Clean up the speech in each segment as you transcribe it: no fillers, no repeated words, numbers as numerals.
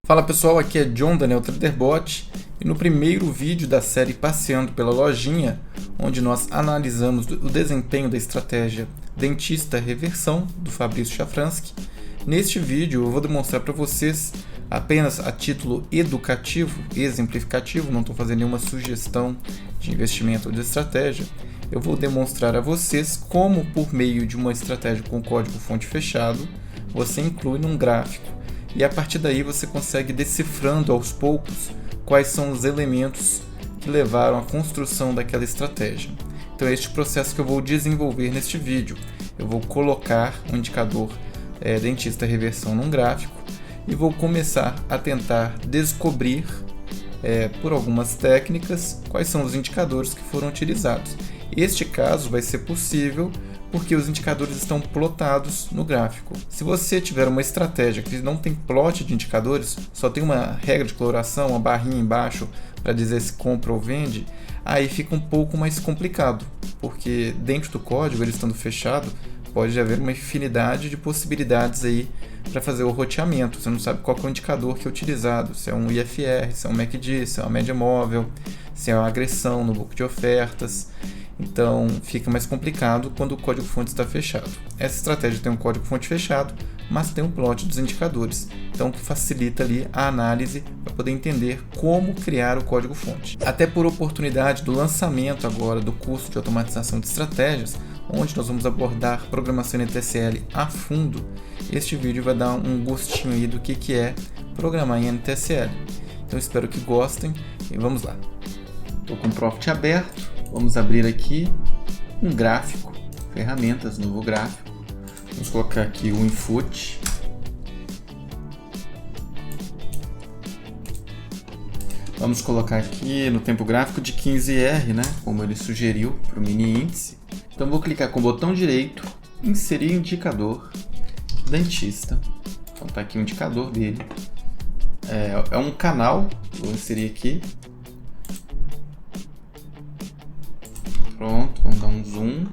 Fala pessoal, aqui é John Daniel Traderbot e no primeiro vídeo da série Passeando pela Lojinha, onde nós analisamos o desempenho da estratégia Dentista Reversão do Fabrício Shafransky, neste vídeo eu vou demonstrar para vocês apenas a título educativo, exemplificativo, não estou fazendo nenhuma sugestão de investimento ou de estratégia. Eu vou demonstrar a vocês como, por meio de uma estratégia com código-fonte fechado, você inclui num gráfico e a partir daí você consegue decifrando aos poucos quais são os elementos que levaram à construção daquela estratégia. Então é este processo que eu vou desenvolver neste vídeo. Eu vou colocar um indicador dentista reversão num gráfico e vou começar a tentar descobrir por algumas técnicas quais são os indicadores que foram utilizados. Este caso vai ser possível porque os indicadores estão plotados no gráfico. Se você tiver uma estratégia que não tem plot de indicadores, só tem uma regra de coloração, uma barrinha embaixo para dizer se compra ou vende, aí fica um pouco mais complicado, porque dentro do código, ele estando fechado, pode haver uma infinidade de possibilidades aí para fazer o roteamento. Você não sabe qual é o indicador que é utilizado, se é um IFR, se é um MACD, se é uma média móvel, se é uma agressão no book de ofertas. Então fica mais complicado quando o código-fonte está fechado. Essa estratégia tem um código-fonte fechado, mas tem um plot dos indicadores, então que facilita ali a análise para poder entender como criar o código-fonte. Até por oportunidade do lançamento agora do curso de automatização de estratégias, onde nós vamos abordar programação em NTSL a fundo, este vídeo vai dar um gostinho aí do que é programar em NTSL. Então espero que gostem e vamos lá. Estou com o Profit aberto. Vamos abrir aqui um gráfico, ferramentas, novo gráfico. Vamos colocar aqui o input. Vamos colocar aqui no tempo gráfico de 15R, né? Como ele sugeriu para o mini índice. Então vou clicar com o botão direito, inserir indicador, dentista. Então tá aqui o indicador dele. É um canal, vou inserir aqui. Pronto, vamos dar um zoom.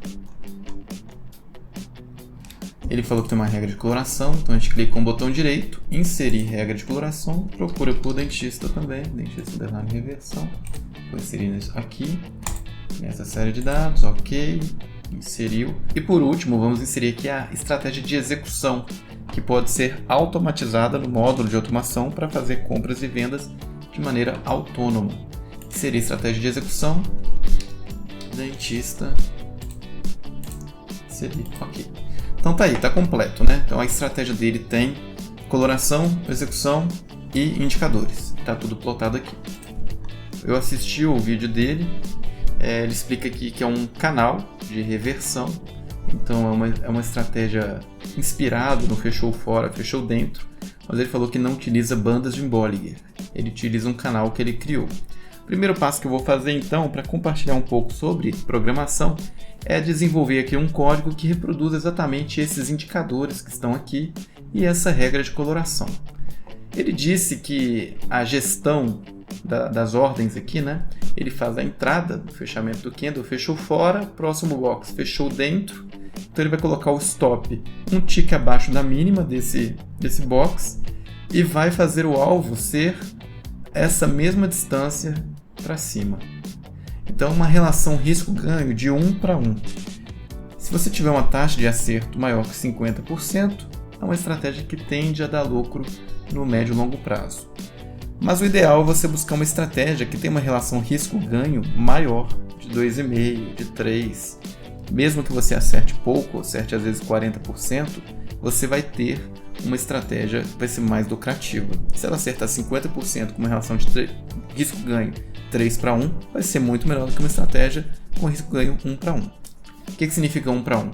Ele falou que tem uma regra de coloração, então a gente clica com o botão direito, inserir regra de coloração, procura por dentista também, dentista underline reversão. Vou inserir isso aqui, nessa série de dados, ok, inseriu. E por último, vamos inserir aqui a estratégia de execução, que pode ser automatizada no módulo de automação para fazer compras e vendas de maneira autônoma. Inserir estratégia de execução. Dentista, inserir, ok. Então tá aí, tá completo, né? Então a estratégia dele tem coloração, execução e indicadores. Tá tudo plotado aqui. Eu assisti o vídeo dele, ele explica aqui que é um canal de reversão. Então é uma estratégia inspirada no fechou fora, fechou dentro. Mas ele falou que não utiliza bandas de Bollinger. Ele utiliza um canal que ele criou. O primeiro passo que eu vou fazer então para compartilhar um pouco sobre programação é desenvolver aqui um código que reproduz exatamente esses indicadores que estão aqui e essa regra de coloração. Ele disse que a gestão das ordens aqui, né? Ele faz a entrada do fechamento do candle, fechou fora, próximo box, fechou dentro. Então ele vai colocar o stop um tick abaixo da mínima desse box e vai fazer o alvo ser essa mesma distância para cima. Então, uma relação risco-ganho de 1 para 1. Se você tiver uma taxa de acerto maior que 50%, é uma estratégia que tende a dar lucro no médio e longo prazo. Mas o ideal é você buscar uma estratégia que tenha uma relação risco-ganho maior, de 2,5%, de 3%. Mesmo que você acerte pouco, acerte às vezes 40%, você vai ter uma estratégia que vai ser mais lucrativa. Se ela acertar 50% com uma relação de risco-ganho 3 para 1, vai ser muito melhor do que uma estratégia com risco-ganho 1 para 1. O que significa 1 para 1?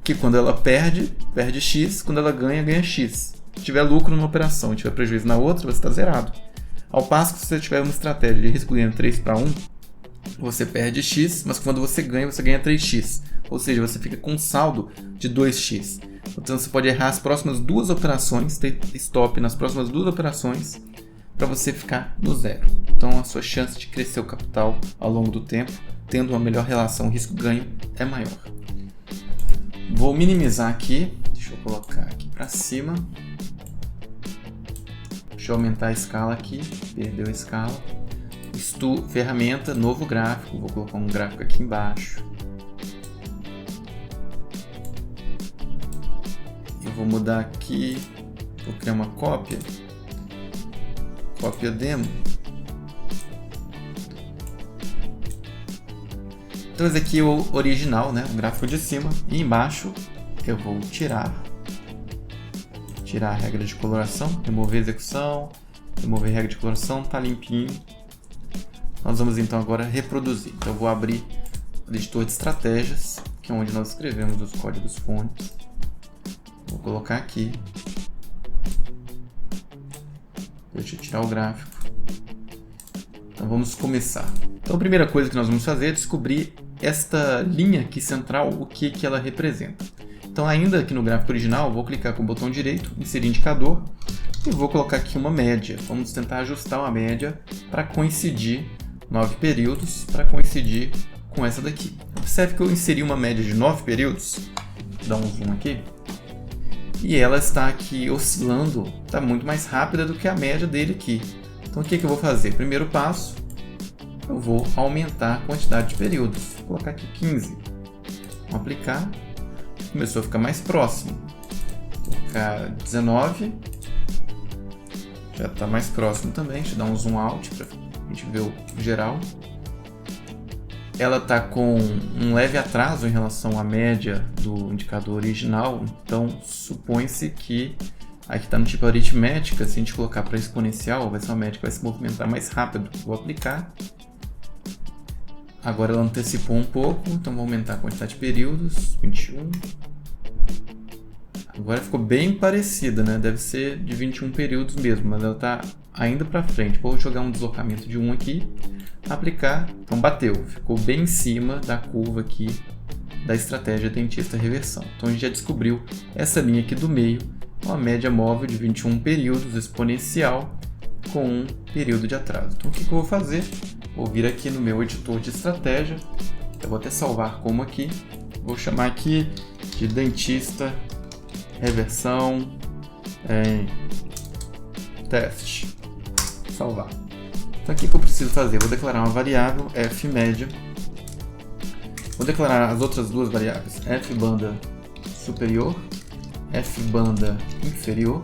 Que quando ela perde X, quando ela ganha X. Se tiver lucro numa operação e tiver prejuízo na outra, você está zerado. Ao passo que se você tiver uma estratégia de risco-ganho 3 para 1, você perde X, mas quando você ganha 3X. Ou seja, você fica com um saldo de 2X. Então você pode errar as próximas duas operações, ter stop nas próximas duas operações, para você ficar no zero. Então a sua chance de crescer o capital ao longo do tempo, tendo uma melhor relação risco-ganho, é maior. Vou minimizar aqui, deixa eu colocar aqui para cima. Deixa eu aumentar a escala aqui. Perdeu a escala. Ferramenta, novo gráfico. Vou colocar um gráfico aqui embaixo. Eu vou mudar aqui. Vou criar uma cópia. Cópia demo. Então esse aqui é o original, né? O gráfico de cima. E embaixo eu vou tirar a regra de coloração, remover execução, remover regra de coloração, tá limpinho. Nós vamos então agora reproduzir. Então eu vou abrir o editor de estratégias, que é onde nós escrevemos os códigos fontes. Vou colocar aqui. Deixa eu tirar o gráfico. Então vamos começar. Então a primeira coisa que nós vamos fazer é descobrir esta linha aqui central, o que ela representa. Então ainda aqui no gráfico original, vou clicar com o botão direito, inserir indicador, e vou colocar aqui uma média. Vamos tentar ajustar uma média para coincidir 9 períodos, para coincidir com essa daqui. Observe que eu inseri uma média de 9 períodos, vou dar um zoom aqui, e ela está aqui oscilando, está muito mais rápida do que a média dele aqui. Então o que eu vou fazer? Primeiro passo, eu vou aumentar a quantidade de períodos. Vou colocar aqui 15. Vou aplicar. Começou a ficar mais próximo. Vou colocar 19. Já está mais próximo também. Deixa eu dar um zoom out para a gente ver o geral. Ela está com um leve atraso em relação à média do indicador original. Então, supõe-se que aqui está no tipo aritmética. Se a gente colocar para exponencial, vai ser uma média que vai se movimentar mais rápido. Vou aplicar. Agora ela antecipou um pouco, então vou aumentar a quantidade de períodos, 21. Agora ficou bem parecida, né? Deve ser de 21 períodos mesmo, mas ela está ainda para frente. Vou jogar um deslocamento de 1 aqui, aplicar, então bateu. Ficou bem em cima da curva aqui da estratégia dentista reversão. Então a gente já descobriu essa linha aqui do meio, uma média móvel de 21 períodos exponencial com um período de atraso. Então o que eu vou fazer? Vou vir aqui no meu editor de estratégia, eu vou até salvar como aqui, vou chamar aqui de dentista reversão teste, salvar. Então aqui que eu preciso fazer, vou declarar uma variável f média, vou declarar as outras duas variáveis, f banda superior, f banda inferior,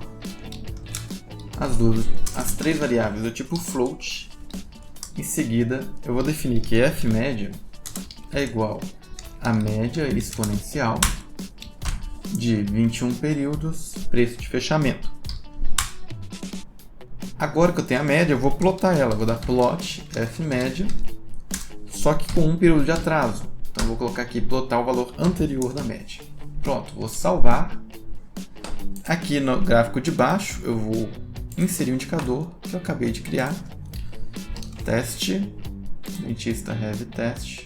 as três variáveis do tipo float. Em seguida, eu vou definir que f média é igual a média exponencial de 21 períodos, preço de fechamento. Agora que eu tenho a média, eu vou plotar ela. Vou dar plot f média, só que com um período de atraso. Então eu vou colocar aqui plotar o valor anterior da média. Pronto, vou salvar. Aqui no gráfico de baixo, eu vou inserir o indicador que eu acabei de criar. Teste, dentista heavy test,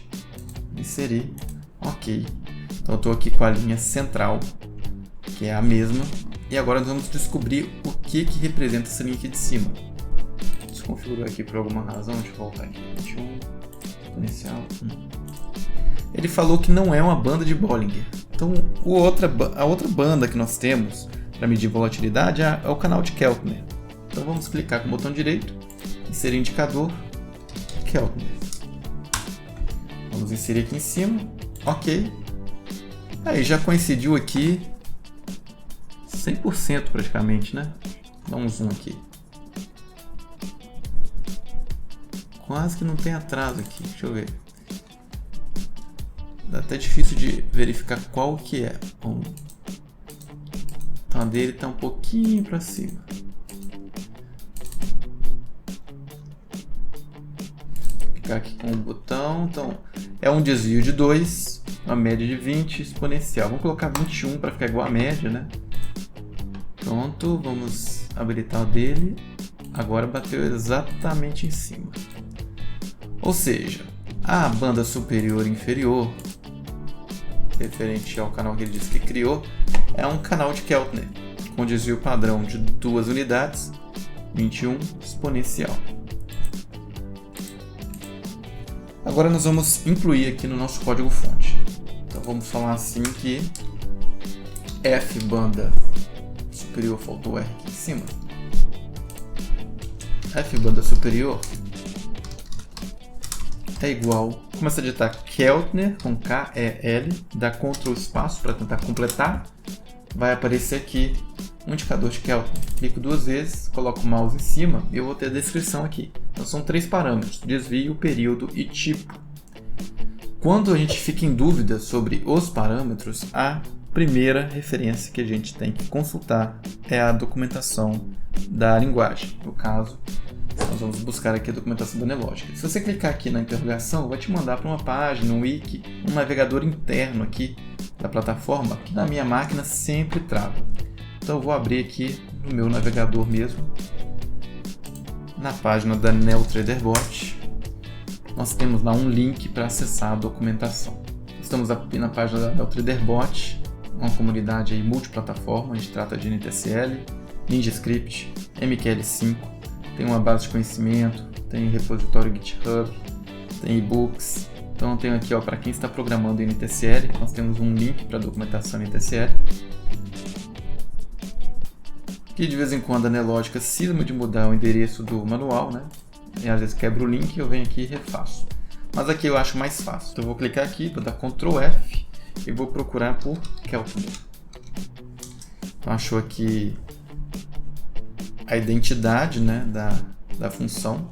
inserir, ok. Então eu estou aqui com a linha central, que é a mesma, e agora nós vamos descobrir o que representa essa linha aqui de cima. Desconfigurou aqui por alguma razão, deixa eu voltar aqui, 21, exponencial, Ele falou que não é uma banda de Bollinger. Então a outra banda que nós temos para medir volatilidade é o canal de Keltner. Então vamos clicar com o botão direito, inserir indicador, Keltner. Vamos inserir aqui em cima, ok. Aí já coincidiu aqui 100% praticamente, né? Dá um zoom aqui. Quase que não tem atraso aqui, deixa eu ver. Dá até difícil de verificar qual que é. Então a dele está um pouquinho para cima. Aqui com o botão, então é um desvio de 2, uma média de 20, exponencial. Vamos colocar 21 para ficar igual a média, né? Pronto, vamos habilitar o dele. Agora bateu exatamente em cima. Ou seja, a banda superior e inferior, referente ao canal que ele disse que criou, é um canal de Keltner, com desvio padrão de 2 unidades, 21, exponencial. Agora nós vamos incluir aqui no nosso código fonte. Então vamos falar assim que f banda superior, faltou R aqui em cima, F banda superior é igual, começa a digitar Keltner com K-E-L, dá Ctrl espaço para tentar completar, vai aparecer aqui um indicador de Keltner. Clico 2 vezes, coloco o mouse em cima e eu vou ter a descrição aqui. Então são 3 parâmetros, desvio, período e tipo. Quando a gente fica em dúvida sobre os parâmetros, a primeira referência que a gente tem que consultar é a documentação da linguagem. No caso, nós vamos buscar aqui a documentação da Nelogica. Se você clicar aqui na interrogação, vai te mandar para uma página, um wiki, um navegador interno aqui da plataforma, que na minha máquina sempre trava. Então eu vou abrir aqui no meu navegador mesmo, na página da NeoTraderBot. Nós temos lá um link para acessar a documentação. Estamos aqui na página da NeoTraderBot, uma comunidade aí multiplataforma, a gente trata de NTSL, NinjaScript, MQL5, tem uma base de conhecimento, tem repositório GitHub, tem e-books. Então eu tenho aqui, para quem está programando em NTSL, nós temos um link para a documentação NTSL. Que de vez em quando a Nelogica cisma de mudar o endereço do manual, né? E às vezes quebra o link e eu venho aqui e refaço. Mas aqui eu acho mais fácil. Então eu vou clicar aqui, vou dar Ctrl F e vou procurar por Keltner. Então achou aqui a identidade, né, da função,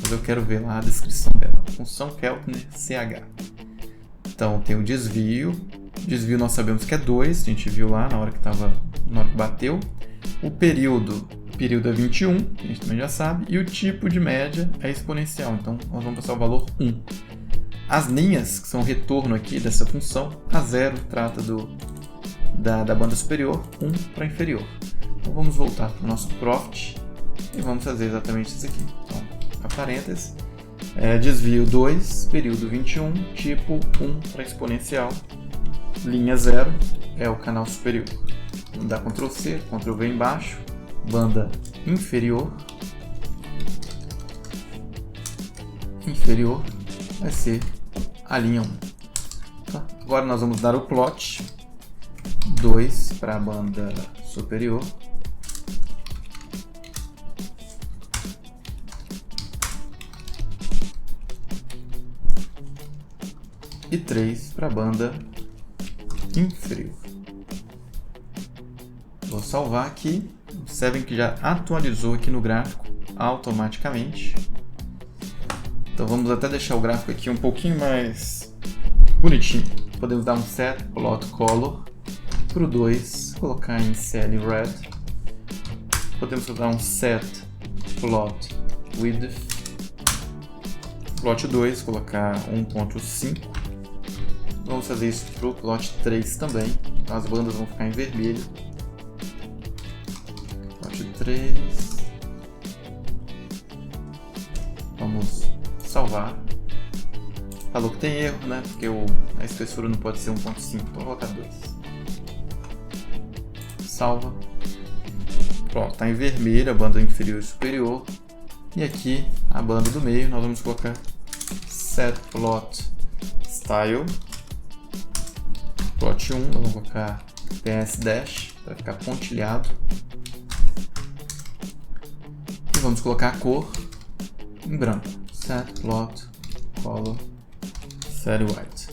mas eu quero ver lá a descrição dela. Função Keltner CH. Então tem o desvio. Desvio nós sabemos que é 2, a gente viu lá na hora que bateu. O período é 21, a gente também já sabe, e o tipo de média é exponencial, então nós vamos passar o valor 1. As linhas, que são o retorno aqui dessa função, a 0 trata da banda superior, 1 para inferior. Então vamos voltar para o nosso profit e vamos fazer exatamente isso aqui. Então, a parênteses, desvio 2, período 21, tipo 1 para exponencial, linha 0 é o canal superior. Vamos dar Ctrl C, Ctrl V embaixo, banda inferior vai ser a linha 1. Tá? Agora nós vamos dar o plot 2 para a banda superior e 3 para a banda inferior. Vou salvar aqui. Observem que já atualizou aqui no gráfico automaticamente. Então vamos até deixar o gráfico aqui um pouquinho mais bonitinho. Podemos dar um set plot color para o 2, colocar em CL red. Podemos dar um set plot width. Plot 2, colocar 1.5. Vamos fazer isso para o plot 3 também. Então as bandas vão ficar em vermelho. 3. Vamos salvar. Falou que tem erro, né? Porque a espessura não pode ser 1.5, então vou colocar 2. Salva. Pronto, está em vermelho a banda inferior e superior. E aqui a banda do meio nós vamos colocar set plot style. Plot 1, vamos colocar PS dash para ficar pontilhado. Vamos colocar a cor em branco. Set plot color set white.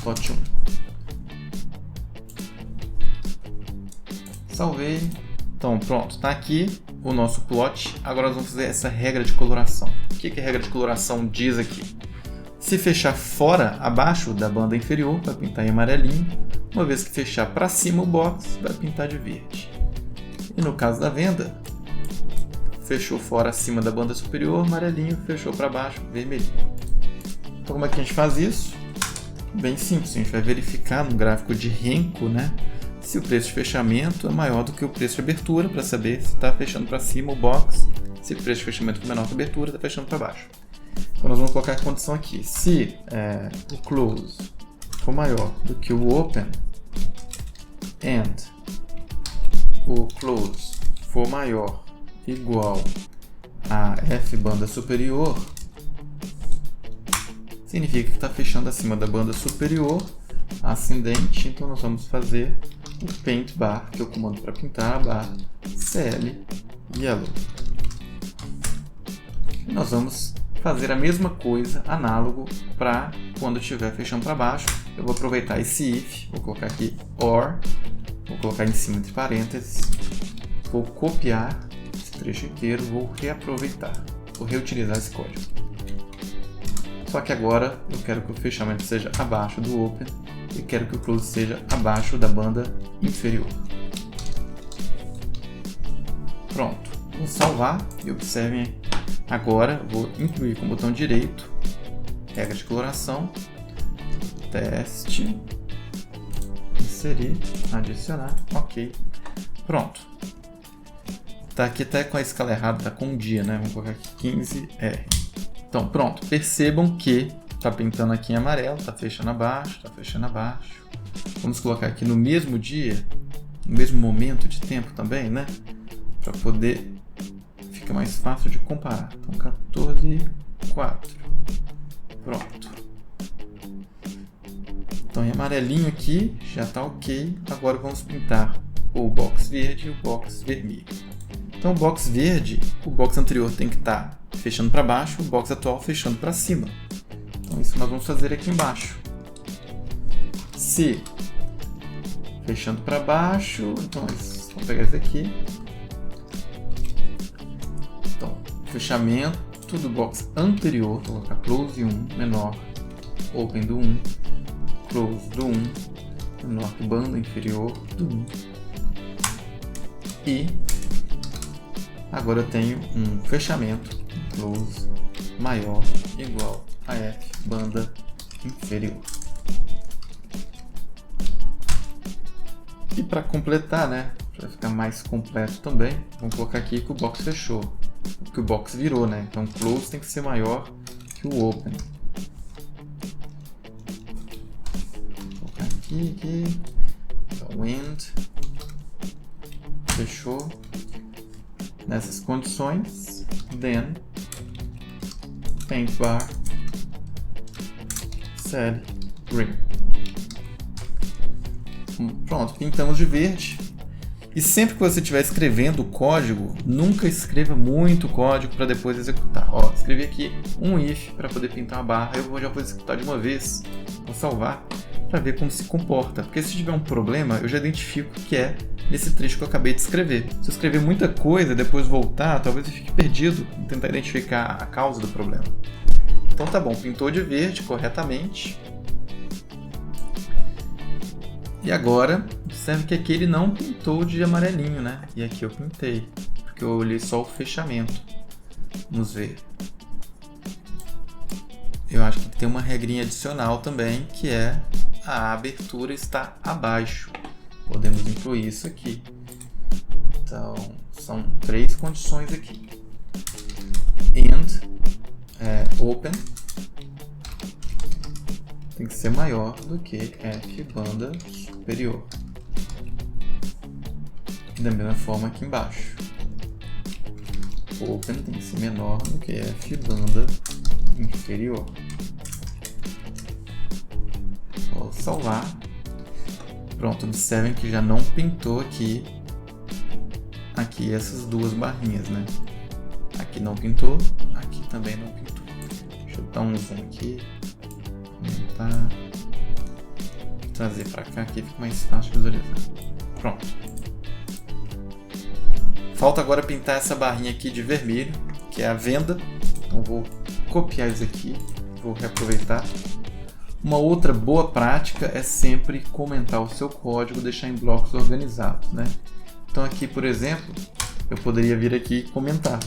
Plot 1. Salvei. Então pronto, está aqui o nosso plot. Agora nós vamos fazer essa regra de coloração. O que a regra de coloração diz aqui? Se fechar fora, abaixo da banda inferior, vai pintar em amarelinho. Uma vez que fechar para cima o box, vai pintar de verde. E no caso da venda, fechou fora acima da banda superior, amarelinho, fechou para baixo, vermelhinho. Então como é que a gente faz isso? Bem simples, a gente vai verificar no gráfico de Renko, né, se o preço de fechamento é maior do que o preço de abertura, para saber se está fechando para cima o box, se o preço de fechamento for menor que a abertura, está fechando para baixo. Então nós vamos colocar a condição aqui. Se o close for maior do que o open and o close for maior igual a F banda superior, significa que está fechando acima da banda superior ascendente, então nós vamos fazer o paint bar, que é o comando para pintar a barra, CL Yellow. E nós vamos fazer a mesma coisa, análogo, para quando estiver fechando para baixo. Eu vou aproveitar esse if, vou colocar aqui OR, vou colocar em cima entre parênteses, vou copiar esse trecho inteiro, vou reaproveitar, vou reutilizar esse código. Só que agora eu quero que o fechamento seja abaixo do open e quero que o close seja abaixo da banda inferior. Pronto, vou salvar e observem agora, vou incluir com o botão direito, regra de coloração, teste, inserir, adicionar, ok, pronto. Tá aqui até com a escala errada, tá com um dia, né? Vamos colocar aqui 15R. Então pronto, percebam que tá pintando aqui em amarelo, tá fechando abaixo, tá fechando abaixo. Vamos colocar aqui no mesmo dia, no mesmo momento de tempo também, né? Para poder ficar mais fácil de comparar. Então 14:4. Pronto. Então em amarelinho aqui já tá ok. Agora vamos pintar o box verde e o box vermelho. Então o box verde, o box anterior tem que estar fechando para baixo, o box atual fechando para cima. Então isso nós vamos fazer aqui embaixo. Se fechando para baixo, então vamos pegar esse aqui. Então, fechamento do box anterior, vou colocar close 1 menor, open do 1, close do 1, menor que banda inferior do 1. E agora eu tenho um fechamento, close maior igual a F, banda inferior. E para completar, né, para ficar mais completo também, vamos colocar aqui que o box fechou, que o box virou, né? Então o close tem que ser maior que o open. Vou colocar aqui, então, wind, fechou. Nessas condições, then paint bar CL green. Pronto, pintamos de verde. E sempre que você estiver escrevendo o código, nunca escreva muito código para depois executar. Ó, escrevi aqui um if para poder pintar a barra, eu já vou executar de uma vez, vou salvar para ver como se comporta. Porque se tiver um problema, eu já identifico que é nesse trecho que eu acabei de escrever. Se eu escrever muita coisa e depois voltar, talvez eu fique perdido em tentar identificar a causa do problema. Então tá bom, pintou de verde corretamente. E agora, observe que aqui ele não pintou de amarelinho, né? E aqui eu pintei, porque eu olhei só o fechamento. Vamos ver. Eu acho que tem uma regrinha adicional também, que é a abertura está abaixo. Podemos incluir isso aqui. Então, são 3 condições aqui. And, open, tem que ser maior do que F, banda superior. E da mesma forma aqui embaixo. Open tem que ser menor do que F, banda inferior. Vou salvar. Pronto, observem que já não pintou aqui essas duas barrinhas, né? Aqui não pintou, aqui também não pintou. Deixa eu dar um zoom aqui, aumentar, trazer para cá, aqui fica mais fácil de visualizar. Pronto. Falta agora pintar essa barrinha aqui de vermelho, que é a venda. Então vou copiar isso aqui, vou reaproveitar. Uma outra boa prática é sempre comentar o seu código, deixar em blocos organizados, né? Então aqui, por exemplo, eu poderia vir aqui e comentar.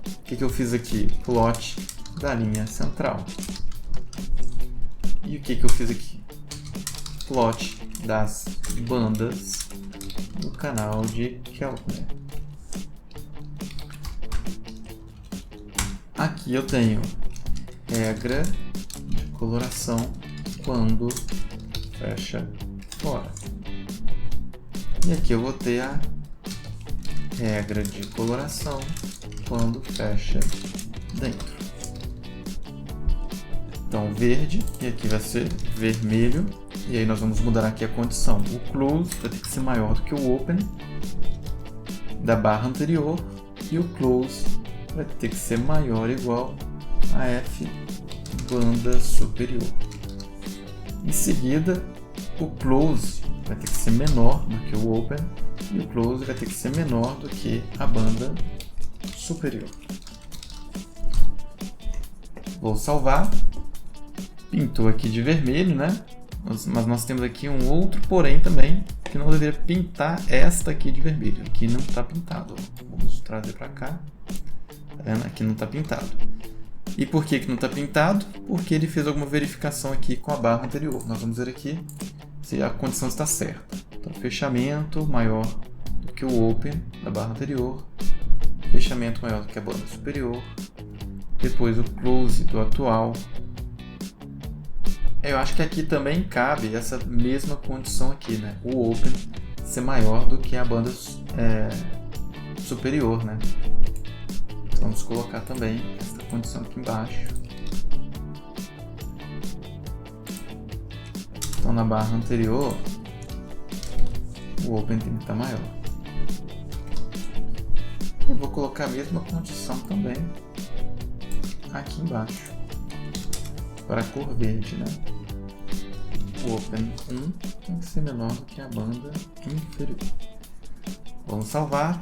O que eu fiz aqui? Plot da linha central. E o que eu fiz aqui? Plot das bandas do canal de Keltner. Aqui eu tenho regra de coloração quando fecha fora. E aqui eu vou ter a regra de coloração quando fecha dentro. Então verde, e aqui vai ser vermelho, e aí nós vamos mudar aqui a condição. O close vai ter que ser maior do que o open da barra anterior, e o close vai ter que ser maior ou igual a F banda superior. Em seguida, o close vai ter que ser menor do que o open, e o close vai ter que ser menor do que a banda superior. Vou salvar. Pintou aqui de vermelho, né? Mas nós temos aqui um outro porém também, que não deveria pintar esta aqui de vermelho. Aqui não está pintado. Vamos trazer para cá. Tá vendo? Aqui não está pintado. E por que não está pintado? Porque ele fez alguma verificação aqui com a barra anterior. Nós vamos ver aqui se a condição está certa. Então, fechamento maior do que o open da barra anterior. Fechamento maior do que a banda superior. Depois o close do atual. Eu acho que aqui também cabe essa mesma condição aqui, né? O open ser maior do que a banda superior, né? Então, vamos colocar também essa condição aqui embaixo. Então na barra anterior, o open tem que estar maior. Eu vou colocar a mesma condição também aqui embaixo, para a cor verde, né? O open 1 tem que ser menor do que a banda inferior. Vamos salvar.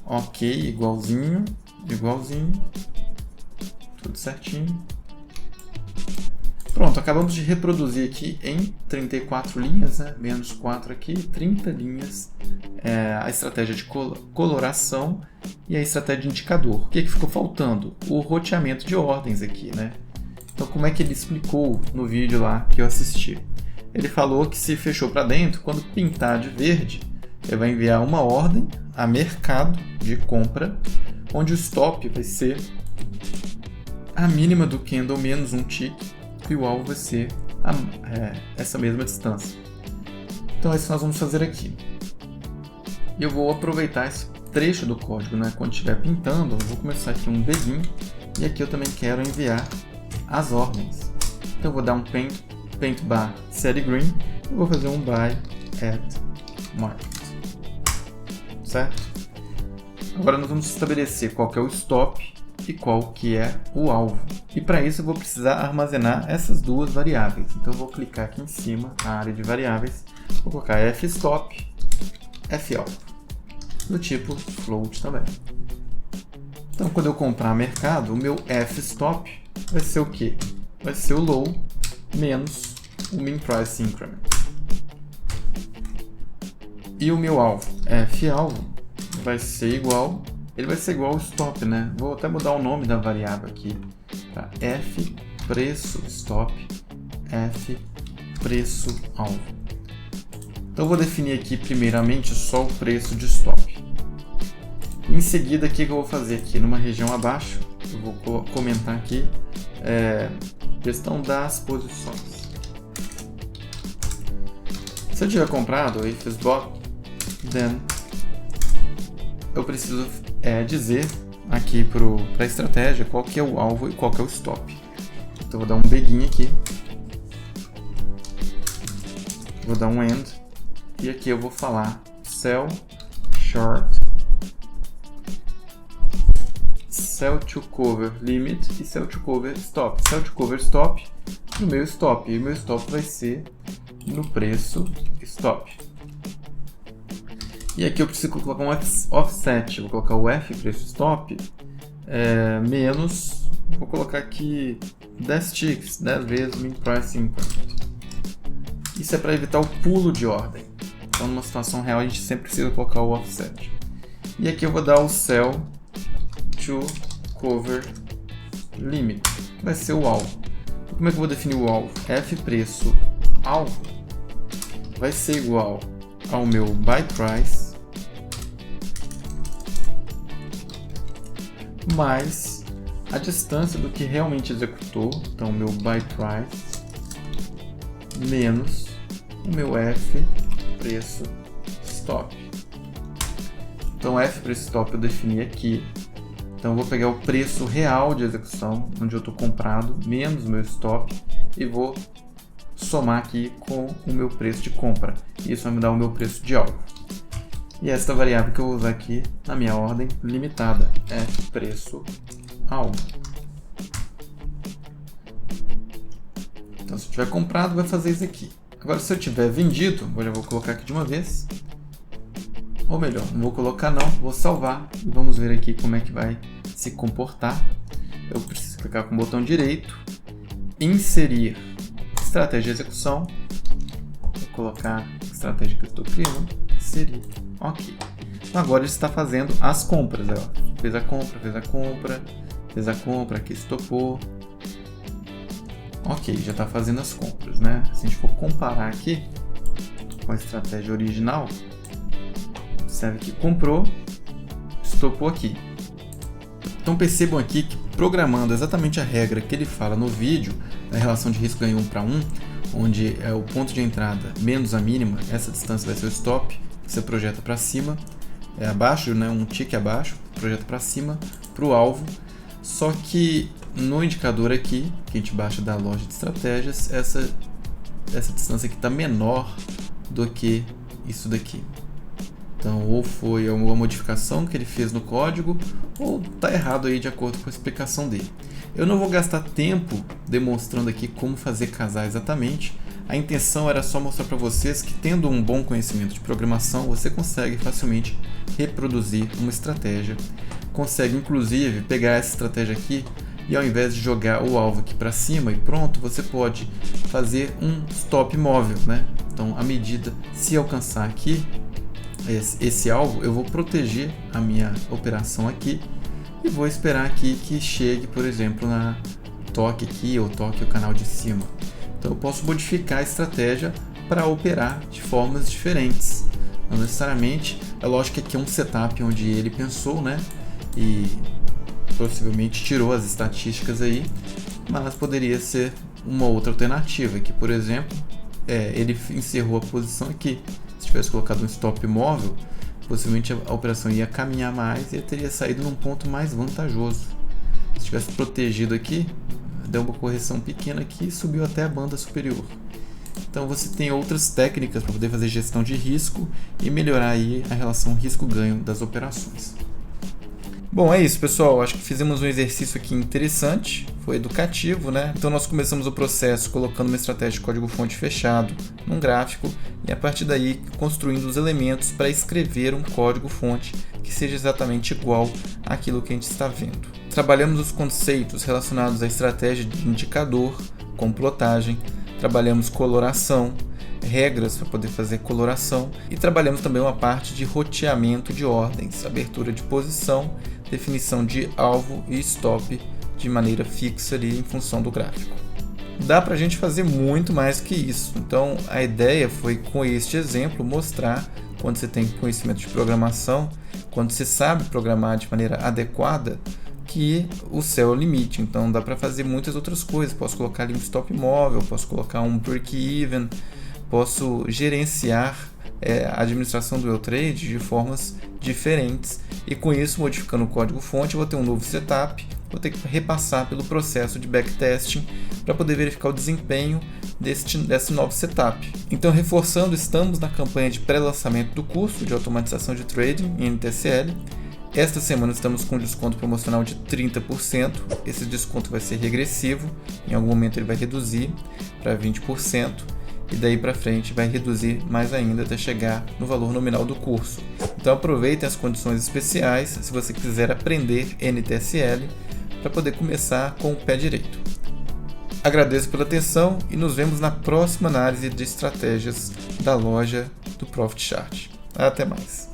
Ok, igualzinho, tudo certinho. Pronto, acabamos de reproduzir aqui em 34 linhas, né? Menos 4 aqui, 30 linhas, a estratégia de coloração e a estratégia de indicador. O que ficou faltando? O roteamento de ordens aqui, né? Então, como é que ele explicou no vídeo lá que eu assisti? Ele falou que se fechou para dentro, quando pintar de verde, ele vai enviar uma ordem a mercado de compra, onde o stop vai ser a mínima do candle menos um tick, e o alvo vai ser essa mesma distância. Então é isso que nós vamos fazer aqui. Eu vou aproveitar esse trecho do código, né? Quando estiver pintando, eu vou começar aqui um begin, e aqui eu também quero enviar as ordens. Então eu vou dar um paint bar set green, e vou fazer um buy at market, certo? Agora nós vamos estabelecer qual que é o stop e qual que é o alvo. E para isso eu vou precisar armazenar essas duas variáveis. Então eu vou clicar aqui em cima na área de variáveis, vou colocar fstop, falvo, do tipo float também. Então quando eu comprar mercado, o meu fstop vai ser o quê? Vai ser o low menos o min price increment. E o meu alvo, falvo, vai ser igual, ele vai ser igual ao stop, né? Vou até mudar o nome da variável aqui para f preço stop, f preço alvo. Então eu vou definir aqui primeiramente só o preço de stop. Em seguida, o que eu vou fazer aqui? Numa região abaixo, eu vou comentar aqui questão das posições. Se eu tiver comprado, if is bought, then eu preciso dizer aqui para a estratégia qual que é o alvo e qual que é o stop. Então eu vou dar um begin aqui, vou dar um end, e aqui eu vou falar sell short, sell to cover limit e sell to cover stop. Sell to cover stop no meu stop, e o meu stop vai ser no preço stop. E aqui eu preciso colocar um offset, vou colocar o F preço stop menos, vou colocar aqui 10 ticks, 10 vezes min price increment. Isso é para evitar o pulo de ordem. Então numa situação real a gente sempre precisa colocar o offset. E aqui eu vou dar o sell to cover limit, que vai ser o alvo. Então, como é que eu vou definir o alvo? F preço alvo vai ser igual ao meu buy price mais a distância do que realmente executou, então meu buy price menos o meu F preço stop. Então F preço stop eu defini aqui Então eu vou pegar o preço real de execução, onde eu estou comprado, menos o meu stop, e vou somar aqui com o meu preço de compra. Isso vai me dar o meu preço de alvo. E esta variável que eu vou usar aqui na minha ordem limitada é preço alvo. Então se eu tiver comprado, vai fazer isso aqui. Agora se eu tiver vendido, eu já vou colocar aqui de uma vez. Ou melhor, não vou colocar não, vou salvar e vamos ver aqui como é que vai se comportar. Eu preciso clicar com o botão direito, inserir estratégia de execução, vou colocar a estratégia que eu estou criando, inserir, ok. Então agora ele está fazendo as compras, ó. Fez a compra, fez a compra, fez a compra, aqui estopou. Ok, já está fazendo as compras, né? Se a gente for comparar aqui com a estratégia original, observe que comprou, estopou aqui. Então percebam aqui que programando exatamente a regra que ele fala no vídeo, a relação de risco ganho 1 para 1, onde é o ponto de entrada menos a mínima, essa distância vai ser o stop, que você projeta para cima, é abaixo, né, um tique abaixo, projeta para cima, para o alvo. Só que no indicador aqui, que a gente baixa da loja de estratégias, essa distância aqui está menor do que isso daqui. Então, ou foi alguma modificação que ele fez no código, ou está errado aí de acordo com a explicação dele. Eu não vou gastar tempo demonstrando aqui como fazer casar exatamente. A intenção era só mostrar para vocês que, tendo um bom conhecimento de programação, você consegue facilmente reproduzir uma estratégia. Consegue, inclusive, pegar essa estratégia aqui e, ao invés de jogar o alvo aqui para cima e pronto, você pode fazer um stop móvel, né? Então, à medida, se alcançar aqui esse alvo, eu vou proteger a minha operação aqui e vou esperar aqui que chegue, por exemplo, na toque aqui ou toque o canal de cima. Então eu posso modificar a estratégia para operar de formas diferentes. Não necessariamente, é lógico que aqui é um setup onde ele pensou, né? E possivelmente tirou as estatísticas aí, mas poderia ser uma outra alternativa, que por exemplo, ele encerrou a posição aqui. Se tivesse colocado um stop móvel, possivelmente a operação ia caminhar mais e teria saído num ponto mais vantajoso. Se tivesse protegido aqui, deu uma correção pequena aqui e subiu até a banda superior. Então você tem outras técnicas para poder fazer gestão de risco e melhorar aí a relação risco-ganho das operações. Bom, é isso, pessoal. Acho que fizemos um exercício aqui interessante, foi educativo, né? Então nós começamos o processo colocando uma estratégia de código-fonte fechado num gráfico e a partir daí construindo os elementos para escrever um código-fonte que seja exatamente igual àquilo que a gente está vendo. Trabalhamos os conceitos relacionados à estratégia de indicador, com plotagem, trabalhamos coloração, regras para poder fazer coloração e trabalhamos também uma parte de roteamento de ordens, abertura de posição, definição de alvo e stop de maneira fixa ali em função do gráfico. Dá para a gente fazer muito mais que isso, então a ideia foi com este exemplo mostrar quando você tem conhecimento de programação, quando você sabe programar de maneira adequada, que o céu é o limite. Então dá para fazer muitas outras coisas, posso colocar ali um stop móvel, posso colocar um break-even, posso gerenciar a administração do meu trade de formas diferentes e com isso, modificando o código-fonte, eu vou ter um novo setup, vou ter que repassar pelo processo de backtesting para poder verificar o desempenho desse novo setup. Então, reforçando, estamos na campanha de pré-lançamento do curso de automatização de trading em NTSL. Esta semana estamos com um desconto promocional de 30%, esse desconto vai ser regressivo, em algum momento ele vai reduzir para 20%, e daí para frente vai reduzir mais ainda até chegar no valor nominal do curso. Então aproveitem as condições especiais se você quiser aprender NTSL para poder começar com o pé direito. Agradeço pela atenção e nos vemos na próxima análise de estratégias da loja do Profit Chart. Até mais!